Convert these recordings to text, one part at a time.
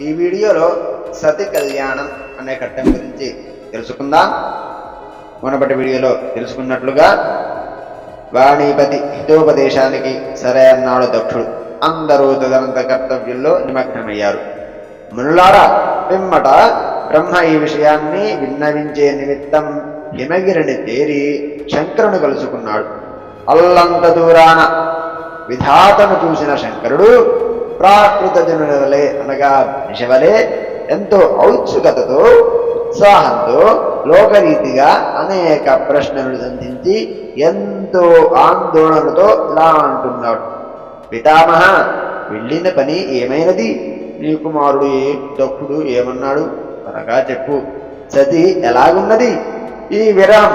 ఈ వీడియోలో సతి కళ్యాణం అనే ఘట్టం గురించి తెలుసుకుందాం. మునపటి వీడియోలో తెలుసుకున్నట్లుగా వాణీపతి హితోపదేశానికి సరే అన్నాడు దక్షుడు. అందరూ తదనంత కర్తవ్యంలో నిమగ్నమయ్యారు. మునులారా, పిమ్మట బ్రహ్మ ఈ విషయాన్ని విన్నవించే నిమిత్తం హిమగిరిని చేరి శంకరుని కలుసుకున్నాడు. అల్లంత దూరాన విధాతను చూసిన శంకరుడు ప్రాకృత జనుల వలె అనగా నిశవలే ఎంతో ఔత్సుకతతో ఉత్సాహంతో లోకరీతిగా అనేక ప్రశ్నలు సంధించి ఎంతో ఆందోళనతో ఇలా అంటున్నాడు. పితామహ, వెళ్ళిన పని ఏమైనది? నీ కుమారుడు దక్షుడు ఏమన్నాడు? త్వరగా చెప్పు. సతి ఎలాగున్నది? ఈ విరాం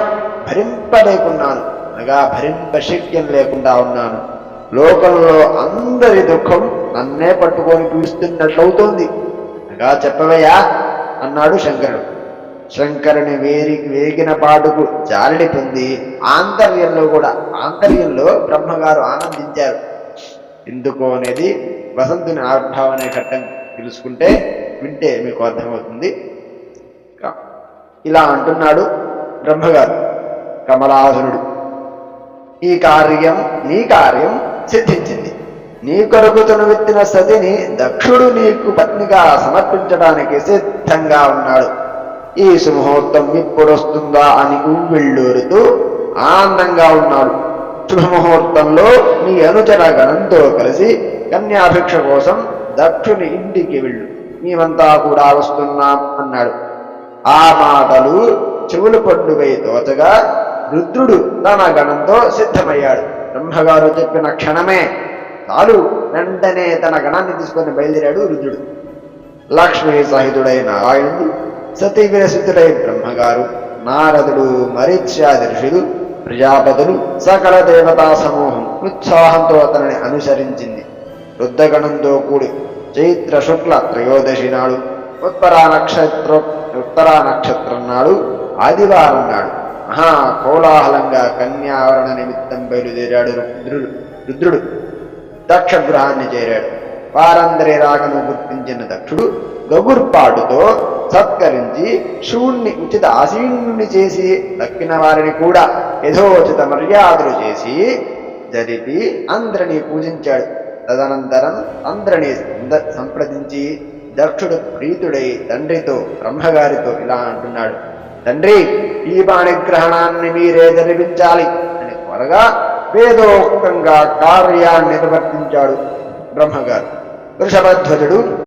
భరింపలేకున్నాను అనగా భరింపశక్యం లేకుండా ఉన్నాను. లోకంలో అందరి దుఃఖం నన్నే పట్టుకొని పీడిస్తున్నట్లవుతోంది అనగా చెప్పవయ్యా అన్నాడు శంకరుడు. శంకరుని వేగిన పాటుకు జాలిని పొంది ఆంతర్యంలో బ్రహ్మగారు ఆనందించారు. ఎందుకో అనేది వసంతుని ఆవిర్భావం అనే ఘట్టం వింటే మీకు అర్థమవుతుంది. ఇలా అంటున్నాడు బ్రహ్మగారు. కమలాసురుడు, నీ కార్యం సిద్ధించింది. నీ కొరకు తనువెత్తిన సతిని దక్షుడు నీకు పత్నిగా సమర్పించడానికి సిద్ధంగా ఉన్నాడు. ఈ సుముహూర్తం ఎప్పుడొస్తుందా అని ఉవ్విళ్ళూరుతూ ఆనందంగా ఉన్నాడు. శుభముహూర్తంలో నీ అనుచర గణంతో కలిసి కన్యాభిక్ష కోసం దక్షుని ఇంటికి వెళ్ళు, మేమంతా కూడా వస్తున్నాం అన్నాడు. ఆ మాటలు చెవులు పండుగై తోచగా రుద్రుడు తన గణంతో సిద్ధమయ్యాడు. బ్రహ్మగారు చెప్పిన క్షణమే చాలు, వెంటనే తన గణాన్ని తీసుకొని బయలుదేరాడు రుద్రుడు. లక్ష్మీ సహితుడైన నారాయణుడు, సతీ విరసితుడై బ్రహ్మగారు, నారదుడు, మరీచ్యాది ఋషులు, ప్రజాపతులు, సకల దేవతా సమూహం ఉత్సాహంతో అతనిని అనుసరించింది. రుద్రగణంతో కూడి చైత్ర శుక్ల త్రయోదశి నాడు ఉత్తరా నక్షత్రం నాడు ఆదివారం నాడు మహాకోలాహలంగా కన్యావరణ నిమిత్తం బయలుదేరాడు రుద్రుడు. దక్ష గృహాన్ని చేరాడు. వారందరి రాకను గుర్తించిన దక్షుడు గగుర్పాటుతో సత్కరించి శివుణ్ణి ఉచిత ఆసీనుని చేసి దక్కిన వారిని కూడా యథోచిత మర్యాదలు చేసి జరిపి అందరినీ పూజించాడు. తదనంతరం అందరినీ సంప్రదించి దక్షుడు ప్రీతుడై తండ్రితో బ్రహ్మగారితో ఇలా అంటున్నాడు. తండ్రి, ఈ పాణిగ్రహణాన్ని మీరే జరిపించాలి అని త్వరగా వేదోక్తంగా కార్యాన్ని నిర్వర్తించాడు బ్రహ్మగారు. వృషభధ్వజుడు